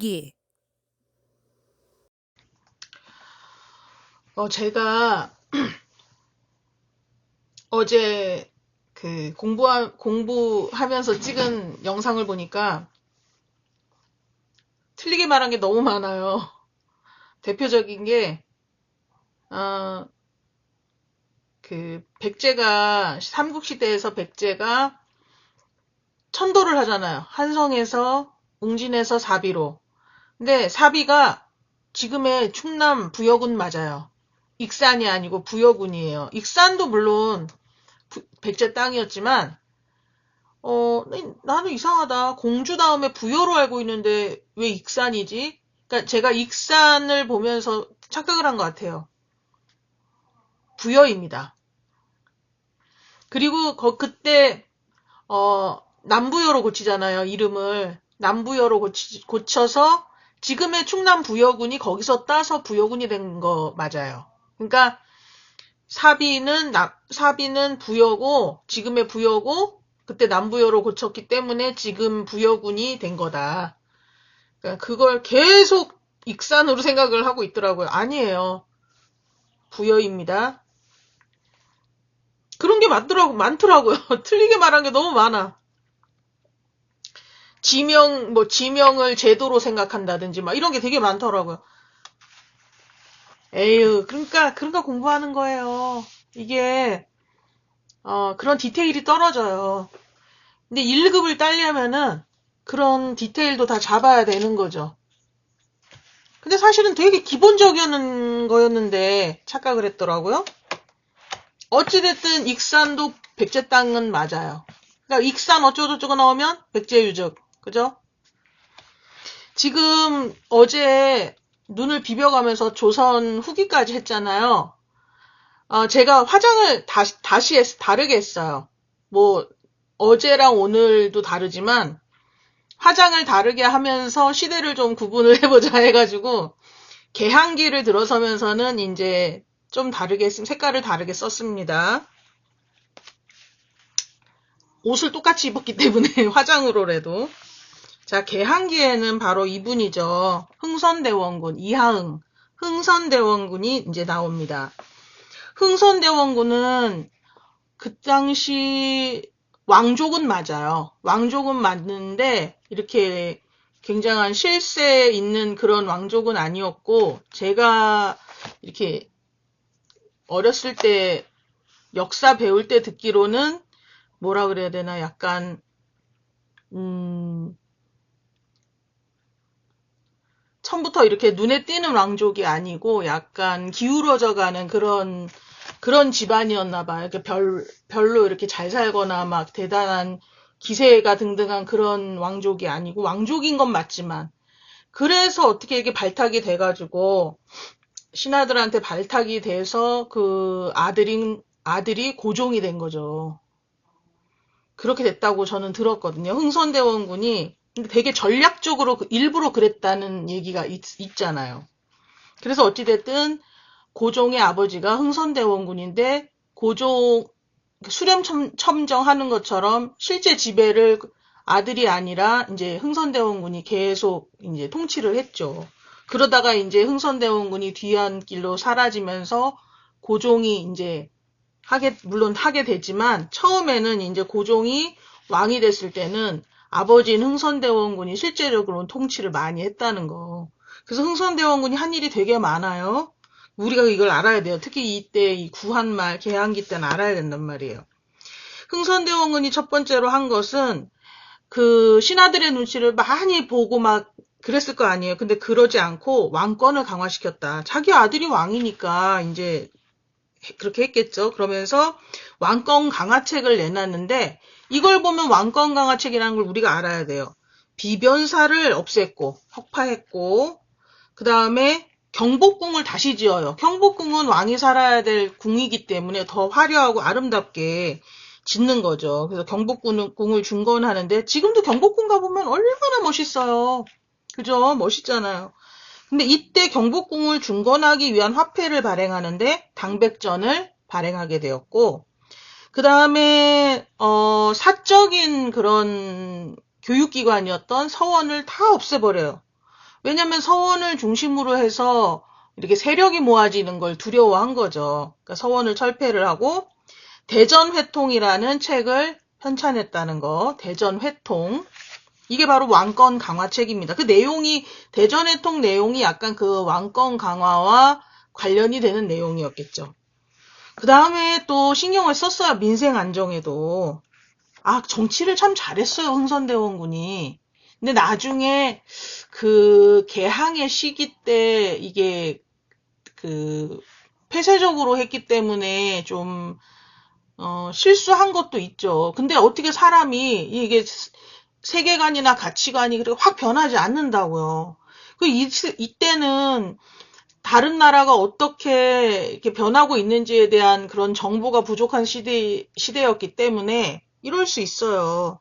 필기. 제가 어제 그 공부하면서 찍은 영상을 보니까 틀리게 말한 게 너무 많아요. 대표적인 게, 그 백제가, 삼국시대에서 백제가 천도를 하잖아요. 한성에서, 웅진에서 사비로. 근데 사비가 지금의 충남 부여군 맞아요. 익산이 아니고 부여군이에요. 익산도 물론 백제 땅이었지만, 나는 이상하다. 공주 다음에 부여로 알고 있는데 왜 익산이지? 그러니까 제가 익산을 보면서 착각을 한 것 같아요. 부여입니다. 그리고 그때 남부여로 고치잖아요. 이름을 남부여로 고쳐서 지금의 충남 부여군이 거기서 따서 부여군이 된 거 맞아요. 그러니까 사비는 부여고 지금의 부여고 그때 남부여로 고쳤기 때문에 지금 부여군이 된 거다. 그러니까 그걸 계속 익산으로 생각을 하고 있더라고요. 아니에요. 부여입니다. 그런 게 많더라고요. 틀리게 말한 게 너무 많아. 지명을 제도로 생각한다든지, 막 이런 게 되게 많더라고요. 에휴, 그러니까 공부하는 거예요. 이게, 그런 디테일이 떨어져요. 근데 1급을 따려면은 그런 디테일도 다 잡아야 되는 거죠. 근데 사실은 되게 기본적인 거였는데 착각을 했더라고요. 어찌됐든 익산도 백제 땅은 맞아요. 그러니까 익산 어쩌고저쩌고 나오면 백제 유적. 그죠? 지금 어제 눈을 비벼가면서 조선 후기까지 했잖아요. 제가 화장을 다르게 했어요. 뭐, 어제랑 오늘도 다르지만, 화장을 다르게 하면서 시대를 좀 구분을 해보자 해가지고, 개항기를 들어서면서는 이제 좀 다르게 색깔을 다르게 썼습니다. 옷을 똑같이 입었기 때문에 화장으로라도. 자, 개항기에는 바로 이분이죠. 흥선대원군 이하응. 흥선대원군이 이제 나옵니다. 흥선대원군은 그 당시 왕족은 맞아요. 왕족은 맞는데 이렇게 굉장한 실세 있는 그런 왕족은 아니었고, 제가 이렇게 어렸을 때 역사 배울 때 듣기로는 뭐라 그래야 되나, 약간 처음부터 이렇게 눈에 띄는 왕족이 아니고 약간 기울어져가는 그런 집안이었나 봐요. 이렇게 별로 이렇게 잘 살거나 막 대단한 기세가 등등한 그런 왕족이 아니고, 왕족인 건 맞지만, 그래서 어떻게 이게 발탁이 돼가지고 신하들한테 발탁이 돼서 그 아들이 고종이 된 거죠. 그렇게 됐다고 저는 들었거든요. 흥선대원군이. 근데 되게 전략적으로 일부러 그랬다는 얘기가 있잖아요. 그래서 어찌됐든 고종의 아버지가 흥선대원군인데, 고종 수렴첨정하는 것처럼 실제 지배를 아들이 아니라 이제 흥선대원군이 계속 이제 통치를 했죠. 그러다가 이제 흥선대원군이 뒤안길로 사라지면서 고종이 이제 물론 하게 되지만, 처음에는 이제 고종이 왕이 됐을 때는 아버지인 흥선대원군이 실제적으로는 통치를 많이 했다는 거. 그래서 흥선대원군이 한 일이 되게 많아요. 우리가 이걸 알아야 돼요. 특히 이때 이 구한말, 개항기 때는 알아야 된단 말이에요. 흥선대원군이 첫 번째로 한 것은 그 신하들의 눈치를 많이 보고 막 그랬을 거 아니에요. 근데 그러지 않고 왕권을 강화시켰다. 자기 아들이 왕이니까 이제 그렇게 했겠죠. 그러면서 왕권 강화책을 내놨는데, 이걸 보면 왕권 강화책이라는 걸 우리가 알아야 돼요. 비변사를 없앴고 혁파했고, 그 다음에 경복궁을 다시 지어요. 경복궁은 왕이 살아야 될 궁이기 때문에 더 화려하고 아름답게 짓는 거죠. 그래서 경복궁을 중건하는데, 지금도 경복궁 가보면 얼마나 멋있어요. 그죠? 멋있잖아요. 근데 이때 경복궁을 중건하기 위한 화폐를 발행하는데 당백전을 발행하게 되었고, 그 다음에 사적인 그런 교육기관이었던 서원을 다 없애버려요. 왜냐면 서원을 중심으로 해서 이렇게 세력이 모아지는 걸 두려워한 거죠. 그러니까 서원을 철폐를 하고 대전회통이라는 책을 편찬했다는 거. 대전회통. 이게 바로 왕권 강화책입니다. 그 내용이 대전회통 내용이 약간 그 왕권 강화와 관련이 되는 내용이었겠죠. 그 다음에 또 신경을 썼어요. 민생 안정에도. 아, 정치를 참 잘했어요. 흥선대원군이. 근데 나중에 그 개항의 시기 때 이게 그 폐쇄적으로 했기 때문에 좀 실수한 것도 있죠. 근데 어떻게 사람이 이게 세계관이나 가치관이 그렇게 확 변하지 않는다고요. 이때는 다른 나라가 어떻게 이렇게 변하고 있는지에 대한 그런 정보가 부족한 시대였기 때문에 이럴 수 있어요.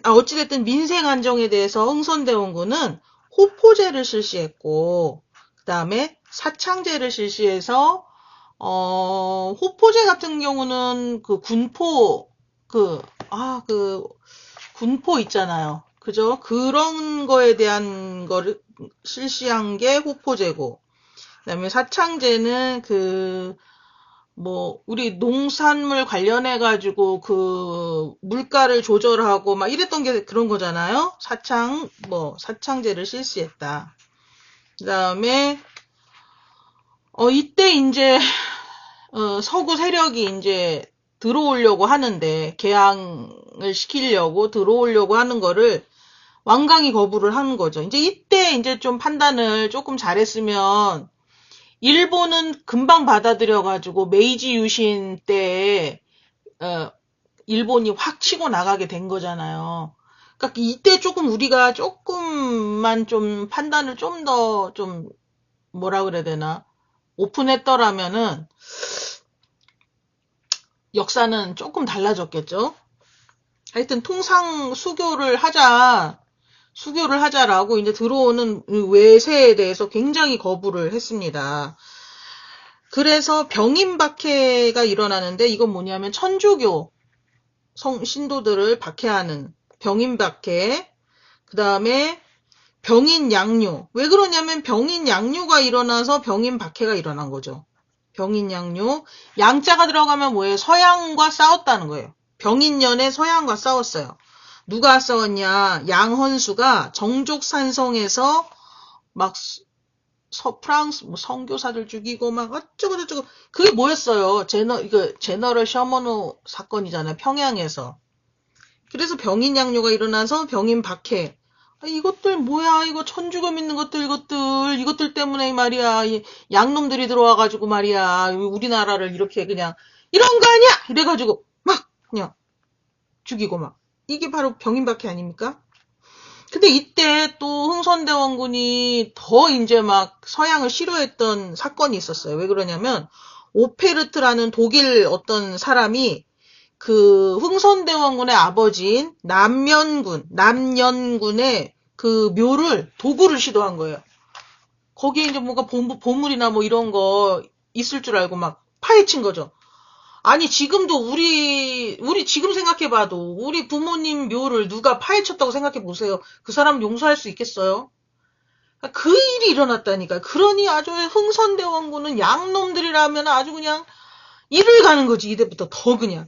어찌됐든 민생 안정에 대해서 흥선대원군은 호포제를 실시했고, 그 다음에 사창제를 실시해서, 호포제 같은 경우는 군포 있잖아요. 그죠? 그런 거에 대한 거를 실시한 게 호포제고, 그 다음에 사창제는 우리 농산물 관련해가지고 물가를 조절하고 막 이랬던 게 그런 거잖아요. 사창제를 실시했다. 그 다음에, 이때 이제, 서구 세력이 이제 들어오려고 하는데, 개항을 시키려고 들어오려고 하는 거를 완강히 거부를 하는 거죠. 이제 이때 이제 좀 판단을 조금 잘했으면, 일본은 금방 받아들여가지고 메이지 유신 때 일본이 확 치고 나가게 된 거잖아요. 그러니까 이때 조금 우리가 조금만 좀 판단을 좀 더 뭐라 그래야 되나 오픈했더라면은 역사는 조금 달라졌겠죠. 하여튼 통상 수교를 하자라고 이제 들어오는 외세에 대해서 굉장히 거부를 했습니다. 그래서 병인박해가 일어나는데 이건 뭐냐면 천주교 신도들을 박해하는 병인박해, 그 다음에 병인양요. 왜 그러냐면 병인양요가 일어나서 병인박해가 일어난 거죠. 병인양요. 양자가 들어가면 뭐예요? 서양과 싸웠다는 거예요. 병인년에 서양과 싸웠어요. 누가 싸웠냐? 양헌수가 정족산성에서 막 프랑스 선교사들 죽이고 막 어쩌고저쩌고 그게 뭐였어요? 제너럴 셔먼호 사건이잖아요. 평양에서. 그래서 병인 양요가 일어나서 병인 박해. 이것들 뭐야? 이거 천주교 믿는 이것들 때문에 말이야. 양놈들이 들어와가지고 말이야. 우리나라를 이렇게 그냥 이런 거 아니야? 이래가지고 막 그냥 죽이고 막. 이게 바로 병인 박해 아닙니까? 근데 이때 또 흥선대원군이 더 이제 막 서양을 싫어했던 사건이 있었어요. 왜 그러냐면 오페르트라는 독일 어떤 사람이 그 흥선대원군의 아버지인 남연군의 그 묘를 도구를 시도한 거예요. 거기에 이제 뭔가 보물이나 뭐 이런 거 있을 줄 알고 막 파헤친 거죠. 아니 지금도 우리 지금 생각해봐도 우리 부모님 묘를 누가 파헤쳤다고 생각해보세요. 그 사람 용서할 수 있겠어요? 그 일이 일어났다니까. 그러니 아주 흥선대원군은 양놈들이라면 아주 그냥 일을 가는 거지. 이때부터 더 그냥.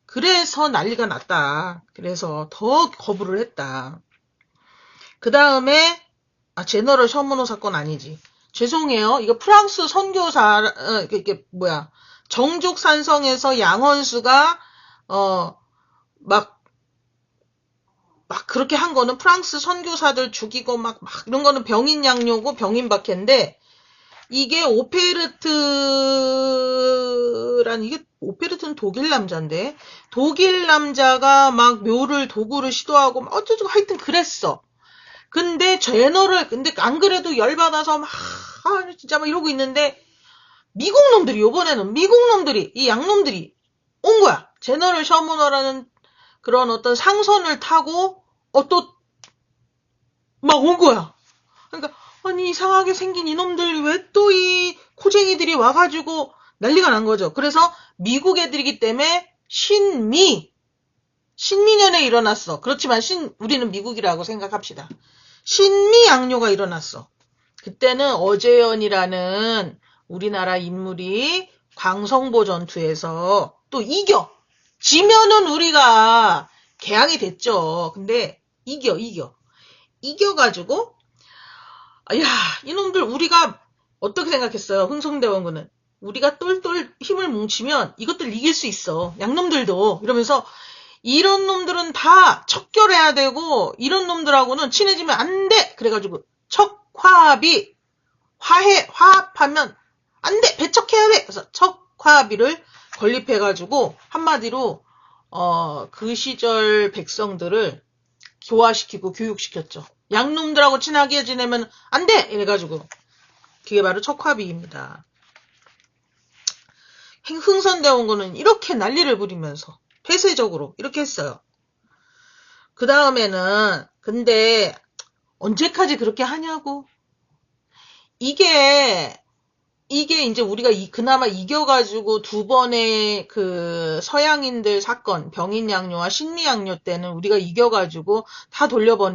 그래서 난리가 났다. 그래서 더 거부를 했다. 그 다음에 제너럴 셔먼호 사건 아니지. 죄송해요. 이거 프랑스 선교사 이게 뭐야. 정족산성에서 양헌수가 막 그렇게 한 거는 프랑스 선교사들 죽이고 막 이런 거는 병인양요고 병인박해인데 이게 오페르트는 독일 남자인데 독일 남자가 막 묘를 도구를 시도하고 막 어쩌고 하여튼 그랬어. 근데 안 그래도 열받아서 진짜 막 이러고 있는데 미국 놈들이 이 양놈들이 온 거야. 제너럴 셔먼호라는 그런 어떤 상선을 타고 또 막 온 거야. 그러니까 아니 이상하게 생긴 이놈들 왜 또 이 코쟁이들이 와가지고 난리가 난 거죠. 그래서 미국 애들이기 때문에 신민연에 일어났어. 그렇지만 우리는 미국이라고 생각합시다. 신미양요가 일어났어. 그때는 어재연이라는 우리나라 인물이 광성보 전투에서 또 이겨. 지면은 우리가 개항이 됐죠. 근데 이겨가지고, 야, 이놈들 우리가 어떻게 생각했어요? 흥성대원군은. 우리가 똘똘 힘을 뭉치면 이것들 이길 수 있어. 양놈들도. 이러면서 이런 놈들은 다 척결해야 되고 이런 놈들하고는 친해지면 안 돼. 그래가지고 척화합이 화합하면 안 돼. 배척해야 돼. 그래서 척화합의를 건립해가지고 한마디로 그 시절 백성들을 교화시키고 교육시켰죠. 양놈들하고 친하게 지내면 안 돼. 이래가지고 그게 바로 척화합의입니다. 흥선대원군은 이렇게 난리를 부리면서 폐쇄적으로 이렇게 했어요. 그 다음에는 근데 언제까지 그렇게 하냐고. 이게 이제 우리가 그나마 이겨가지고 두 번의 그 서양인들 사건, 병인양요와 신미양요 때는 우리가 이겨가지고 다 보내고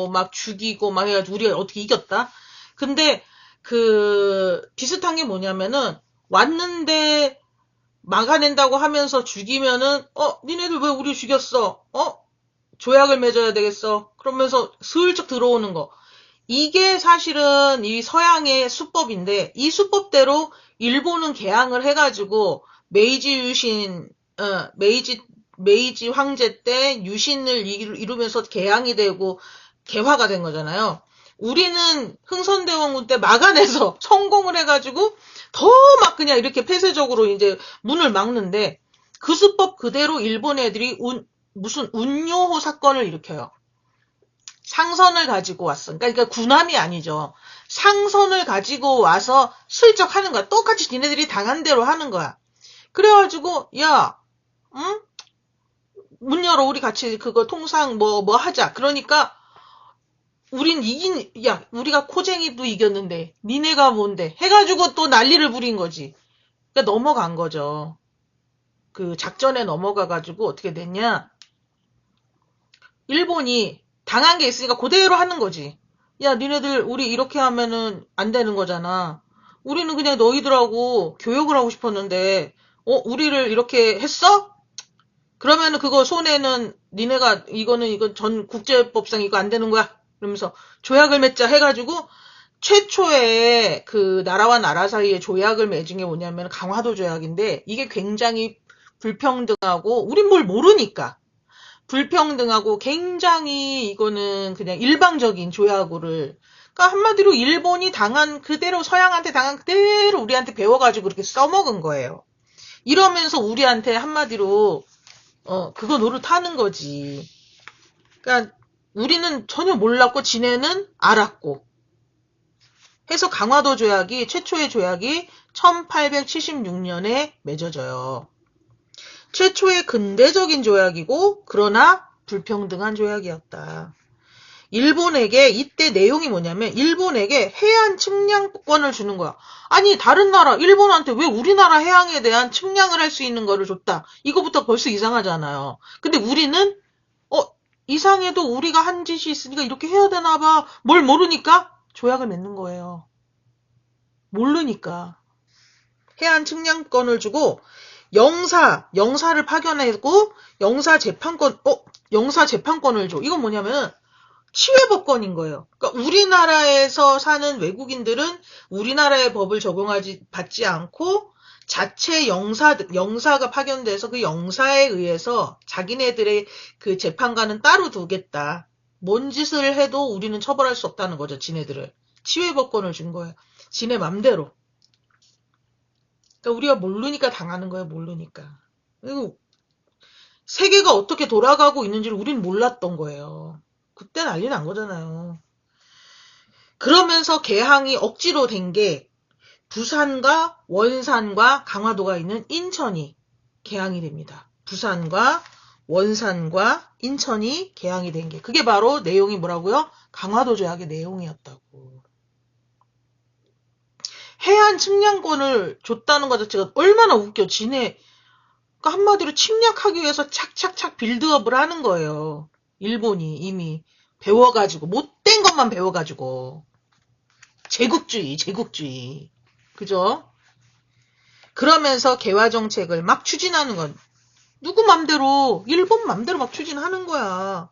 막 죽이고 막 해가지고 우리가 어떻게 이겼다. 근데 그 비슷한 게 뭐냐면은 왔는데 막아낸다고 하면서 죽이면은 니네들 왜 우리 죽였어? 조약을 맺어야 되겠어. 그러면서 슬쩍 들어오는 거. 이게 사실은 이 서양의 수법인데 이 수법대로 일본은 개항을 해가지고 메이지 황제 때 유신을 이루면서 개항이 되고 개화가 된 거잖아요. 우리는 흥선대원군 때 막아내서 성공을 해가지고 더 막 그냥 이렇게 폐쇄적으로 이제 문을 막는데 그 수법 그대로 일본 애들이 무슨 운요호 사건을 일으켜요. 상선을 가지고 왔어. 그러니까 군함이 아니죠. 상선을 가지고 와서 슬쩍 하는 거야. 똑같이 니네들이 당한 대로 하는 거야. 그래가지고 야, 응? 문 열어. 우리 같이 그거 통상 뭐 하자. 그러니까 우린 우리가 코쟁이도 이겼는데 니네가 뭔데 해가지고 또 난리를 부린 거지. 그러니까 넘어간 거죠. 그 작전에 넘어가가지고 어떻게 됐냐. 일본이 당한 게 있으니까 그대로 하는 거지. 야, 니네들 우리 이렇게 하면은 안 되는 거잖아. 우리는 그냥 너희들하고 교역을 하고 싶었는데 우리를 이렇게 했어? 그러면은 그거 손해는 니네가 이건 전 국제법상 이거 안 되는 거야. 그러면서 조약을 맺자 해가지고 최초의 그 나라와 나라 사이에 조약을 맺은 게 뭐냐면 강화도 조약인데 이게 굉장히 불평등하고 우린 뭘 모르니까 불평등하고 굉장히 이거는 그냥 일방적인 조약을 그러니까 한마디로 일본이 당한 그대로 서양한테 당한 그대로 우리한테 배워가지고 그렇게 써먹은 거예요. 이러면서 우리한테 한마디로 그거 노릇하는 거지. 그러니까 우리는 전혀 몰랐고 지네는 알았고 해서 강화도 조약이 최초의 조약이 1876년에 맺어져요. 최초의 근대적인 조약이고 그러나 불평등한 조약이었다. 일본에게 이때 내용이 뭐냐면 일본에게 해안 측량권을 주는 거야. 아니 다른 나라 일본한테 왜 우리나라 해양에 대한 측량을 할 수 있는 거를 줬다. 이거부터 벌써 이상하잖아요. 근데 우리는 이상해도 우리가 한 짓이 있으니까 이렇게 해야 되나 봐. 뭘 모르니까 조약을 맺는 거예요. 모르니까. 해안 측량권을 주고 영사를 파견하고 영사 재판권을 줘. 이건 뭐냐면 치외법권인 거예요. 그러니까 우리나라에서 사는 외국인들은 우리나라의 법을 받지 않고 자체 영사가 파견돼서 그 영사에 의해서 자기네들의 그 재판관은 따로 두겠다. 뭔 짓을 해도 우리는 처벌할 수 없다는 거죠. 지네들을. 치외법권을 준 거예요. 지네 맘대로. 그러니까 우리가 모르니까 당하는 거예요. 모르니까. 그리고 세계가 어떻게 돌아가고 있는지를 우린 몰랐던 거예요. 그때 난리 난 거잖아요. 그러면서 개항이 억지로 된 게 부산과 원산과 강화도가 있는 인천이 개항이 됩니다. 부산과 원산과 인천이 개항이 된 게 그게 바로 내용이 뭐라고요? 강화도 조약의 내용이었다고. 해안 측량권을 줬다는 것 자체가 얼마나 웃겨. 그러니까 한마디로 침략하기 위해서 착착착 빌드업을 하는 거예요. 일본이 이미. 배워가지고, 못된 것만 배워가지고. 제국주의. 그죠? 그러면서 개화정책을 막 추진하는 건 누구 맘대로, 일본 맘대로 막 추진하는 거야.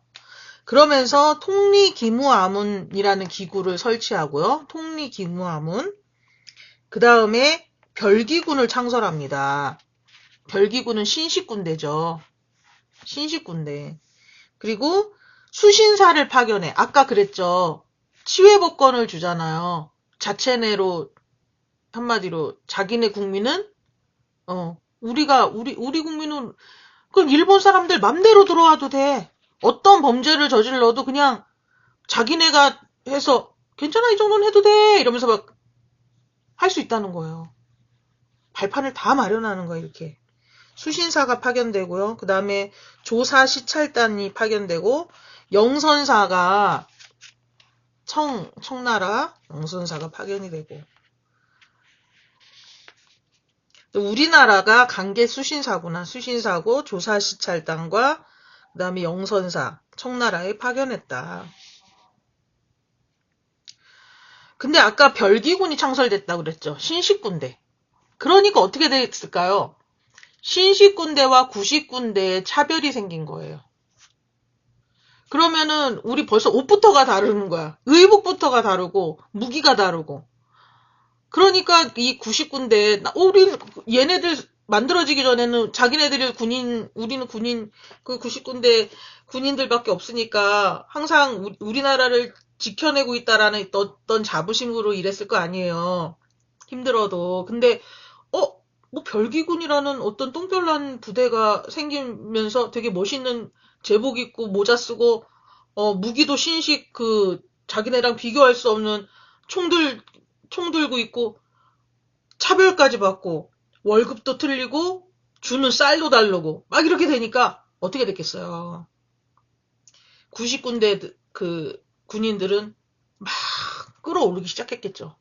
그러면서 통리기무아문이라는 기구를 설치하고요. 통리기무아문. 그 다음에 별기군을 창설합니다. 별기군은 신식군대죠. 신식군대. 그리고 수신사를 파견해. 아까 그랬죠. 치외복권을 주잖아요. 자체내로 한마디로 자기네 국민은 우리 국민은 그럼 일본 사람들 맘대로 들어와도 돼. 어떤 범죄를 저질러도 그냥 자기네가 해서 괜찮아 이 정도는 해도 돼 이러면서 막 할 수 있다는 거예요. 발판을 다 마련하는 거예요. 이렇게. 수신사가 파견되고요. 그 다음에 조사 시찰단이 파견되고 영선사가 청나라 영선사가 파견이 되고 우리나라가 강계 수신사구나. 수신사고 조사 시찰단과 그 다음에 영선사 청나라에 파견했다. 근데 아까 별기군이 창설됐다고 그랬죠. 신식군대. 그러니까 어떻게 됐을까요? 신식군대와 구식군대의 차별이 생긴 거예요. 그러면은 우리 벌써 옷부터가 다르는 거야. 의복부터가 다르고 무기가 다르고. 그러니까 이 구식군대 우리 얘네들 만들어지기 전에는 자기네들이 우리는 군인 그 구식군대 군인들밖에 없으니까 항상 우리나라를 지켜내고 있다라는 어떤 자부심으로 일했을 거 아니에요. 힘들어도. 근데 뭐 별기군이라는 어떤 똥별난 부대가 생기면서 되게 멋있는 제복 입고 모자 쓰고 무기도 신식 자기네랑 비교할 수 없는 총 들고 있고 차별까지 받고 월급도 틀리고 주는 쌀도 다르고 막 이렇게 되니까 어떻게 됐겠어요. 90군대 군인들은 막 끌어오르기 시작했겠죠.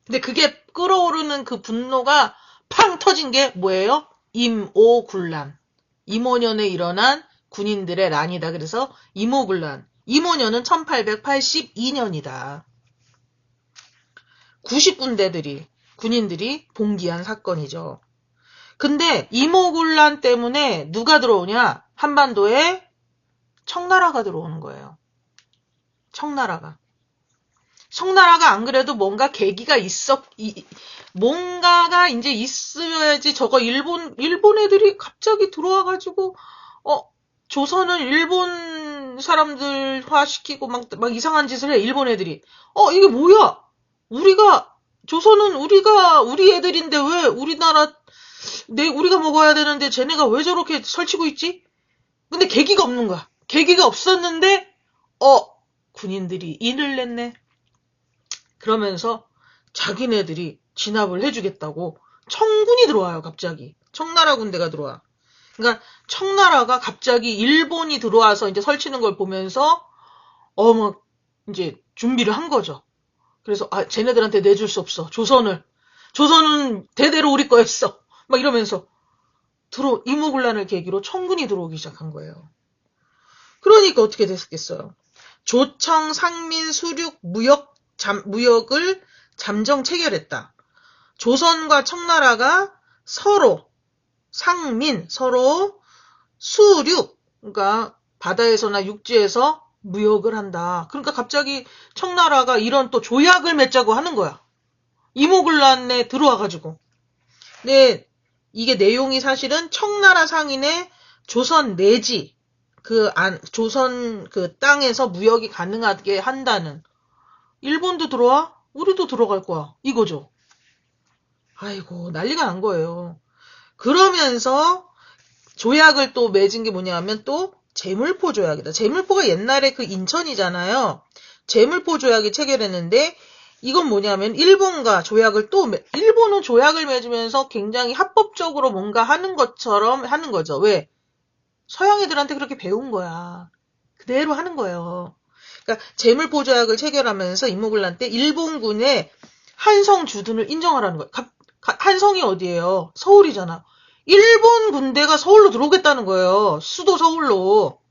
근데 그게 끌어오르는 그 분노가 팡 터진 게 뭐예요? 임오군란. 임오년에 일어난 군인들의 난이다. 그래서 임오군란. 임오년은 1882년이다. 군인들이 봉기한 사건이죠. 근데 임오군란 때문에 누가 들어오냐? 한반도에 청나라가 들어오는 거예요. 청나라가 안 그래도 뭔가 계기가 뭔가가 이제 있어야지 저거 일본 애들이 갑자기 들어와가지고, 조선을 일본 사람들화 시키고 막 이상한 짓을 해, 일본 애들이. 이게 뭐야? 조선은 우리 애들인데 왜 우리가 먹어야 되는데 쟤네가 왜 저렇게 설치고 있지? 근데 계기가 없는 거야. 계기가 없었는데, 군인들이 인을 냈네. 그러면서 자기네들이 진압을 해주겠다고 청군이 들어와요. 갑자기 청나라 군대가 들어와. 그러니까 청나라가 갑자기 일본이 들어와서 이제 설치는 걸 보면서 막 이제 준비를 한 거죠. 그래서 쟤네들한테 내줄 수 없어. 조선은 대대로 우리 거였어. 막 이러면서 임오군란을 계기로 청군이 들어오기 시작한 거예요. 그러니까 어떻게 됐겠어요? 조청, 상민, 수륙, 무역을 잠정 체결했다. 조선과 청나라가 서로 수륙, 그러니까 바다에서나 육지에서 무역을 한다. 그러니까 갑자기 청나라가 이런 또 조약을 맺자고 하는 거야. 임오군란에 들어와가지고. 근데 이게 내용이 사실은 청나라 상인의 조선 내지 조선 땅에서 무역이 가능하게 한다는. 일본도 들어와? 우리도 들어갈 거야. 이거죠. 아이고, 난리가 난 거예요. 그러면서 조약을 또 맺은 게 뭐냐면 또 제물포 조약이다. 제물포가 옛날에 인천이잖아요. 제물포 조약이 체결했는데 이건 뭐냐면 일본은 조약을 맺으면서 굉장히 합법적으로 뭔가 하는 것처럼 하는 거죠. 왜? 서양 애들한테 그렇게 배운 거야. 그대로 하는 거예요. 그러니까 제물포 조약을 체결하면서 임오군란 때 일본군의 한성 주둔을 인정하라는 거예요. 한성이 어디예요? 서울이잖아. 일본 군대가 서울로 들어오겠다는 거예요. 수도 서울로.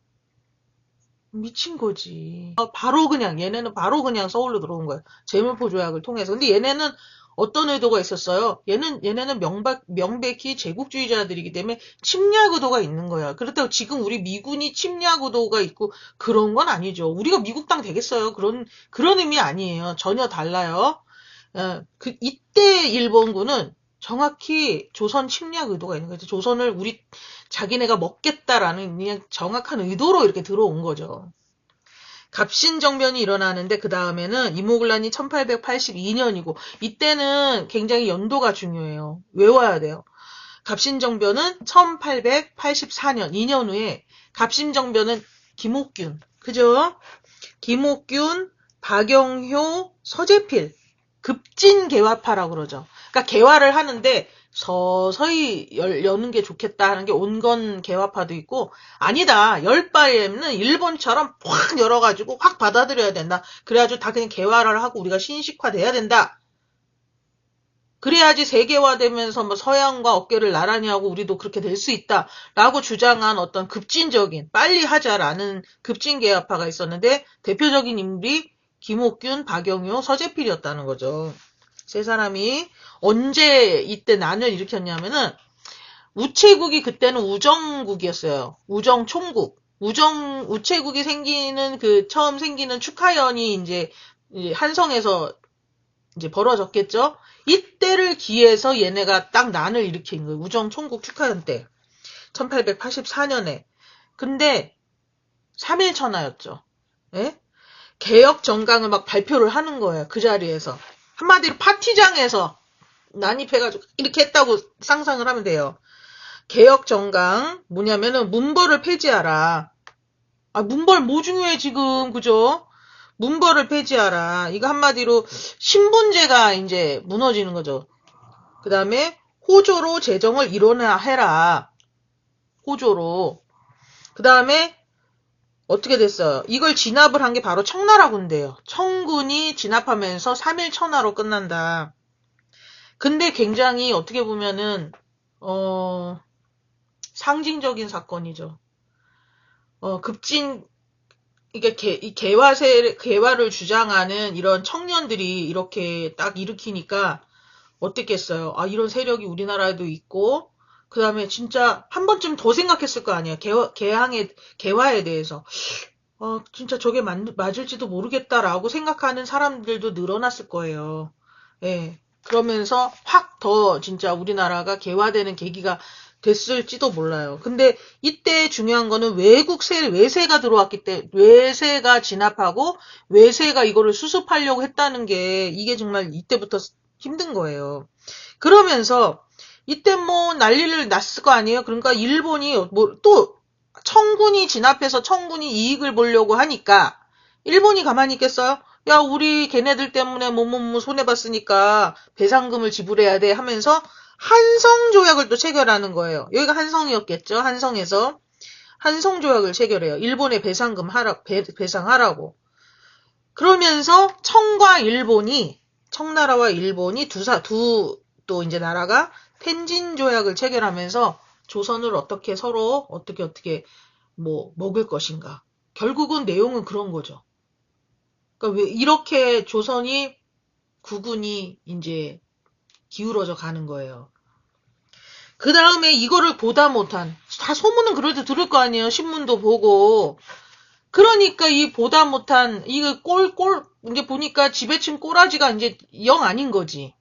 미친 거지. 바로 그냥 얘네는 바로 그냥 서울로 들어온 거예요. 재물포 조약을 통해서. 근데 얘네는 어떤 의도가 있었어요? 얘네는 명백히 제국주의자들이기 때문에 침략 의도가 있는 거야. 그렇다고 지금 우리 미군이 침략 의도가 있고 그런 건 아니죠. 우리가 미국 땅 되겠어요? 그런 의미 아니에요. 전혀 달라요. 이때 일본군은 정확히 조선 침략 의도가 있는 거죠. 조선을 자기네가 먹겠다라는 그냥 정확한 의도로 이렇게 들어온 거죠. 갑신정변이 일어나는데 그 다음에는 이모군란이 1882년이고 이때는 굉장히 연도가 중요해요. 외워야 돼요. 갑신정변은 1884년 2년 후에 갑신정변은 김옥균 그죠? 김옥균, 박영효, 서재필 급진개화파라고 그러죠. 그러니까 개화를 하는데 서서히 여는 게 좋겠다 하는 게 온건 개화파도 있고 아니다. 열 바에는 일본처럼 확 열어가지고 확 받아들여야 된다. 그래가지고 다 그냥 개화를 하고 우리가 신식화돼야 된다. 그래야지 세계화되면서 뭐 서양과 어깨를 나란히 하고 우리도 그렇게 될 수 있다라고 주장한 어떤 급진적인 빨리 하자라는 급진개화파가 있었는데 대표적인 인물이 김옥균, 박영효, 서재필이었다는 거죠. 세 사람이 언제 이때 난을 일으켰냐면은 우체국이 그때는 우정국이었어요. 우정총국. 우체국이 처음 생기는 축하연이 이제 한성에서 이제 벌어졌겠죠. 이때를 기해서 얘네가 딱 난을 일으킨 거예요. 우정총국 축하연 때. 1884년에. 근데 3.1천하였죠. 예? 개혁 정강을 막 발표를 하는 거예요. 그 자리에서. 한마디로 파티장에서 난입해가지고 이렇게 했다고 상상을 하면 돼요. 개혁 정강 뭐냐면은 문벌을 폐지하라. 문벌 뭐 중요해 지금 그죠? 문벌을 폐지하라. 이거 한마디로 신분제가 이제 무너지는 거죠. 그 다음에 호조로 재정을 일원화해라. 호조로. 그 다음에 어떻게 됐어요? 이걸 진압을 한 게 바로 청나라 군대예요. 청군이 진압하면서 3.1천하로 끝난다. 근데 굉장히 어떻게 보면은 상징적인 사건이죠. 이게 개화를 주장하는 이런 청년들이 이렇게 딱 일으키니까 어땠겠어요? 이런 세력이 우리나라에도 있고, 그 다음에 진짜 한 번쯤 더 생각했을 거 아니에요. 개화에 대해서. 진짜 저게 맞을지도 모르겠다라고 생각하는 사람들도 늘어났을 거예요. 예. 그러면서 확 더 진짜 우리나라가 개화되는 계기가 됐을지도 몰라요. 근데 이때 중요한 거는 외세가 들어왔기 때문에, 외세가 진압하고, 외세가 이거를 수습하려고 했다는 게, 이게 정말 이때부터 힘든 거예요. 그러면서, 이때 뭐 난리를 났을 거 아니에요? 그러니까 일본이 또, 청군이 진압해서 청군이 이익을 보려고 하니까, 일본이 가만히 있겠어요? 야, 우리 걔네들 때문에 뭐뭐뭐 손해봤으니까 배상금을 지불해야 돼 하면서 한성조약을 또 체결하는 거예요. 여기가 한성이었겠죠? 한성에서 한성조약을 체결해요. 일본에 배상하라고. 그러면서 청나라와 일본이 또 이제 나라가 텐진조약을 체결하면서 조선을 어떻게 뭐 먹을 것인가. 결국은 내용은 그런 거죠. 그러니까 왜 이렇게 국군이 이제 기울어져 가는 거예요. 그 다음에 이거를 보다 못한, 다 소문은 그래도 들을 거 아니에요. 신문도 보고. 그러니까 이 보다 못한, 이거 이제 보니까 지배층 꼬라지가 이제 영 아닌 거지.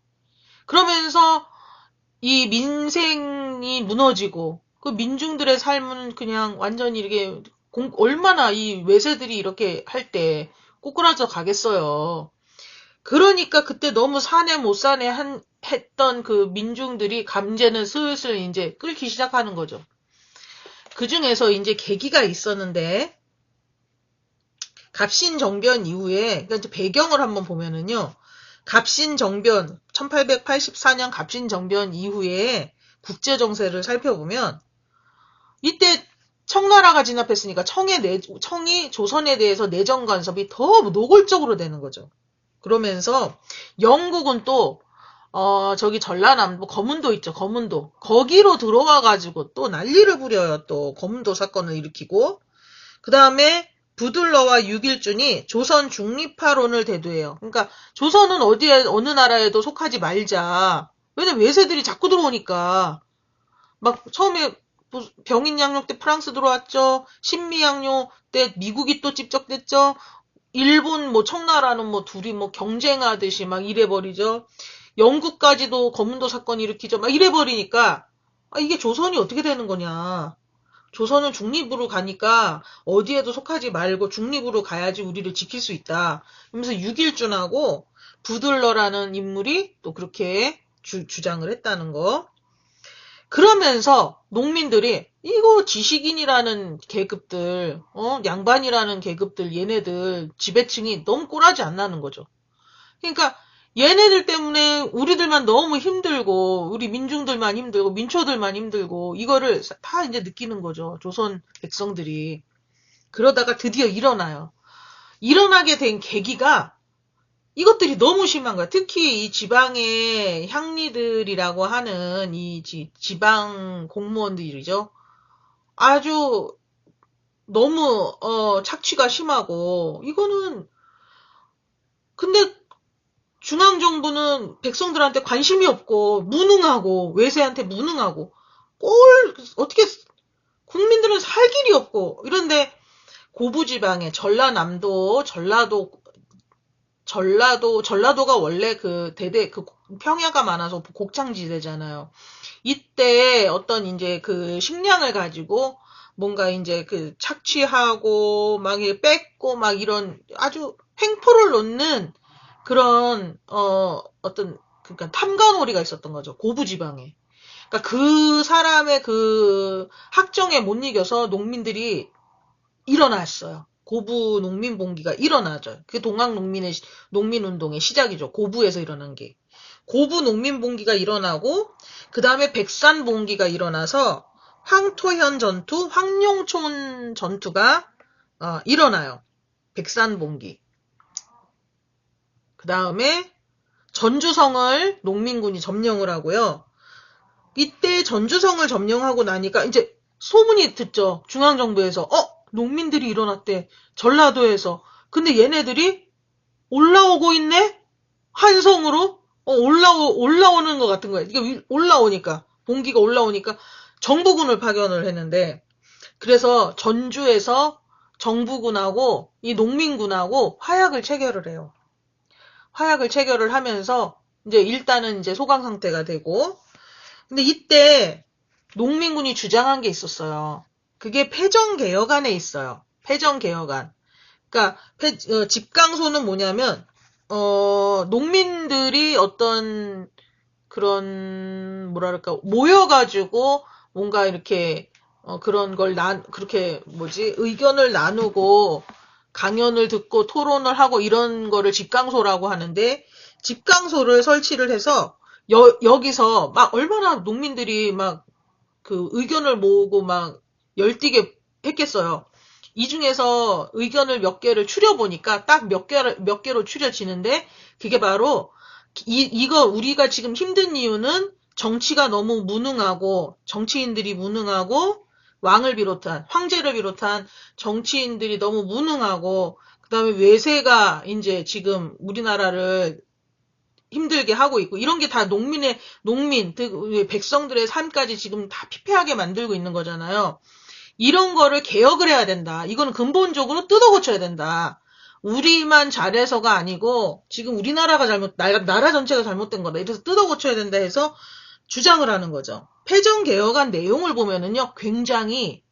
그러면서 이 민생이 무너지고, 그 민중들의 삶은 그냥 완전히 이렇게, 얼마나 이 외세들이 이렇게 할 때 꼬꾸라져 가겠어요. 그러니까 그때 너무 사내 못 사내 했던 그 민중들이 감제는 슬슬 이제 끓기 시작하는 거죠. 그 중에서 이제 계기가 있었는데, 갑신정변 이후에, 그러니까 이제 배경을 한번 보면은요, 1884년 갑신정변 이후에 국제정세를 살펴보면, 이때 청나라가 진압했으니까 청이 조선에 대해서 내정 간섭이 더 노골적으로 되는 거죠. 그러면서 영국은 또 저기 전라남도 거문도 있죠. 거문도. 거기로 들어와 가지고 또 난리를 부려요. 또 거문도 사건을 일으키고 그 다음에 부들러와 육일준이 조선 중립화론을 대두해요. 그러니까 조선은 어디에 어느 나라에도 속하지 말자. 왜냐면 외세들이 자꾸 들어오니까 막 처음에 병인 양요 때 프랑스 들어왔죠. 신미 양요 때 미국이 또 집적됐죠. 일본 뭐 청나라는 뭐 둘이 뭐 경쟁하듯이 막 이래버리죠. 영국까지도 거문도 사건 일으키죠. 막 이래버리니까 이게 조선이 어떻게 되는 거냐. 조선은 중립으로 가니까 어디에도 속하지 말고 중립으로 가야지 우리를 지킬 수 있다. 그러면서 육일준하고 부들러라는 인물이 또 그렇게 주장을 했다는 거. 그러면서 농민들이 이거 지식인이라는 계급들, 양반이라는 계급들, 얘네들 지배층이 너무 꼴하지 않나는 거죠. 그러니까 얘네들 때문에 우리들만 너무 힘들고 우리 민중들만 힘들고 민초들만 힘들고 이거를 다 이제 느끼는 거죠. 조선 백성들이. 그러다가 드디어 일어나요. 일어나게 된 계기가 이것들이 너무 심한 거야. 특히 이 지방의 향리들이라고 하는 이 지방 공무원들이죠. 아주 너무 착취가 심하고 이거는 근데 중앙정부는 백성들한테 관심이 없고 무능하고 외세한테 무능하고 어떻게 국민들은 살 길이 없고 이런데 고부지방에 전라도가 원래 그 대대 그 평야가 많아서 곡창지대잖아요. 이때 어떤 이제 그 식량을 가지고 뭔가 이제 그 착취하고 막 뺏고 막 이런 아주 횡포를 놓는 그런 어떤 그러니까 탐관오리가 있었던 거죠. 고부지방에. 그러니까 그 사람의 그 학정에 못 이겨서 농민들이 일어났어요. 고부 농민봉기가 일어나죠. 그 농민운동의 시작이죠. 고부에서 일어난 게. 고부 농민봉기가 일어나고 그 다음에 백산봉기가 일어나서 황토현 전투, 황룡촌 전투가 일어나요. 백산봉기. 그 다음에 전주성을 농민군이 점령을 하고요. 이때 전주성을 점령하고 나니까 이제 소문이 듣죠. 중앙정부에서 농민들이 일어났대. 전라도에서. 근데 얘네들이 올라오고 있네? 한성으로? 올라오는 것 같은 거예요. 이게 올라오니까, 봉기가 올라오니까 정부군을 파견을 했는데, 그래서 전주에서 정부군하고 이 농민군하고 화약을 체결을 해요. 화약을 체결을 하면서 이제 일단은 이제 소강 상태가 되고, 근데 이때 농민군이 주장한 게 있었어요. 그게 패정개혁안에 있어요. 패정개혁안. 그러니까 집강소는 뭐냐면 농민들이 어떤 그런 뭐랄까 모여가지고 뭔가 이렇게 그런 걸 그렇게 의견을 나누고 강연을 듣고 토론을 하고 이런 거를 집강소라고 하는데 집강소를 설치를 해서 여기서 막 얼마나 농민들이 막 그 의견을 모으고 막 열띠게 했겠어요. 이 중에서 의견을 몇 개를 추려보니까 딱 몇 개로 추려지는데 그게 바로 이거 우리가 지금 힘든 이유는 정치가 너무 무능하고 정치인들이 무능하고 왕을 비롯한 황제를 비롯한 정치인들이 너무 무능하고 그다음에 외세가 이제 지금 우리나라를 힘들게 하고 있고 이런 게 다 백성들의 삶까지 지금 다 피폐하게 만들고 있는 거잖아요. 이런 거를 개혁을 해야 된다. 이거는 근본적으로 뜯어 고쳐야 된다. 우리만 잘해서가 아니고 지금 우리나라가 나라 전체가 잘못된 거다. 이래서 뜯어 고쳐야 된다 해서 주장을 하는 거죠. 패정개혁안 내용을 보면은요, 굉장히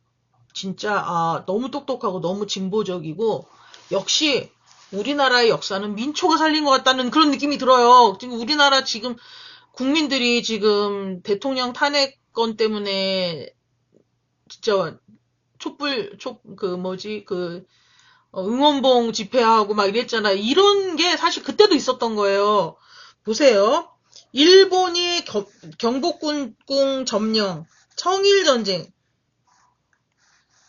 진짜 너무 똑똑하고 너무 진보적이고 역시 우리나라의 역사는 민초가 살린 것 같다는 그런 느낌이 들어요. 지금 우리나라 지금 국민들이 지금 대통령 탄핵건 때문에 진짜 응원봉 집회하고 막 이랬잖아. 이런 게 사실 그때도 있었던 거예요. 보세요. 일본이 경복궁 점령, 청일전쟁,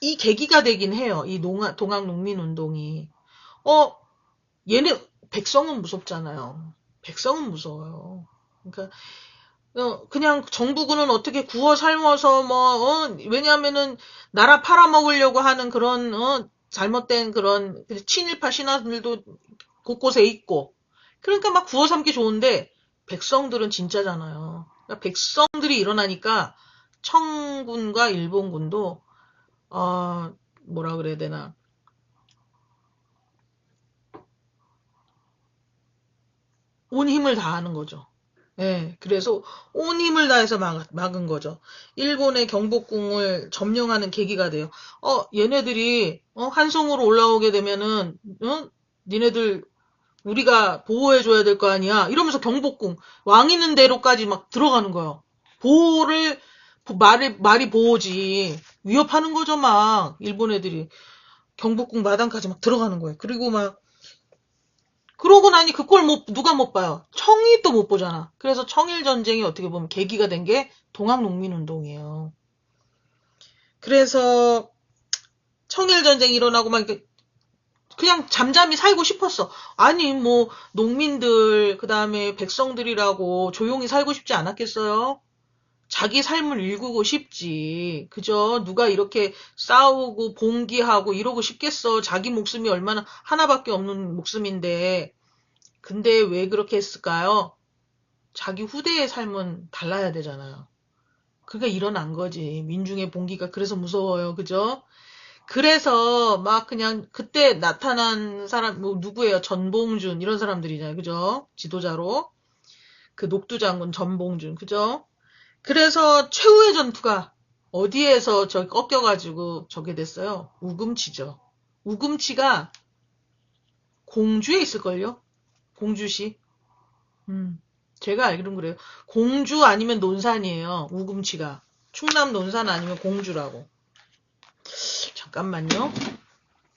이 계기가 되긴 해요. 이 동학농민운동이. 얘네, 백성은 무섭잖아요. 백성은 무서워요. 그러니까, 그냥 정부군은 어떻게 구워 삶아서 왜냐면은 나라 팔아먹으려고 하는 그런 잘못된 그런 친일파 신하들도 곳곳에 있고, 그러니까 막 구워 삼기 좋은데 백성들은 진짜잖아요. 그러니까 백성들이 일어나니까 청군과 일본군도 뭐라 그래야 되나, 온 힘을 다하는 거죠. 예, 그래서 온 힘을 다해서 막은 거죠. 일본의 경복궁을 점령하는 계기가 돼요. 얘네들이 한성으로 올라오게 되면은 니네들 우리가 보호해줘야 될 거 아니야. 이러면서 경복궁 왕 있는 대로까지 막 들어가는 거예요. 보호를 말이 보호지. 위협하는 거죠, 막 일본 애들이 경복궁 마당까지 막 들어가는 거예요. 그리고 막 그러고 나니 그 꼴 누가 못 봐요? 청이 또 못 보잖아. 그래서 청일전쟁이 어떻게 보면 계기가 된 게 동학농민운동이에요. 그래서 청일전쟁이 일어나고 막 이렇게 그냥 잠잠히 살고 싶었어. 아니, 뭐, 농민들, 그 다음에 백성들이라고 조용히 살고 싶지 않았겠어요? 자기 삶을 일구고 싶지. 그죠? 누가 이렇게 싸우고 봉기하고 이러고 싶겠어. 자기 목숨이 얼마나 하나밖에 없는 목숨인데. 근데 왜 그렇게 했을까요? 자기 후대의 삶은 달라야 되잖아요. 그게 일어난 거지. 민중의 봉기가 그래서 무서워요. 그죠? 그래서 막 그냥 그때 나타난 사람 뭐 누구예요? 전봉준 이런 사람들이잖아요. 그죠? 지도자로. 그 녹두장군 전봉준. 그죠? 그래서 최후의 전투가 어디에서 저 꺾여가지고 저게 됐어요? 우금치죠. 우금치가 공주에 있을걸요? 공주시. 제가 알기로는 그래요. 공주 아니면 논산이에요. 우금치가. 충남 논산 아니면 공주라고. 잠깐만요.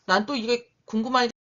난 또 이게 궁금하니까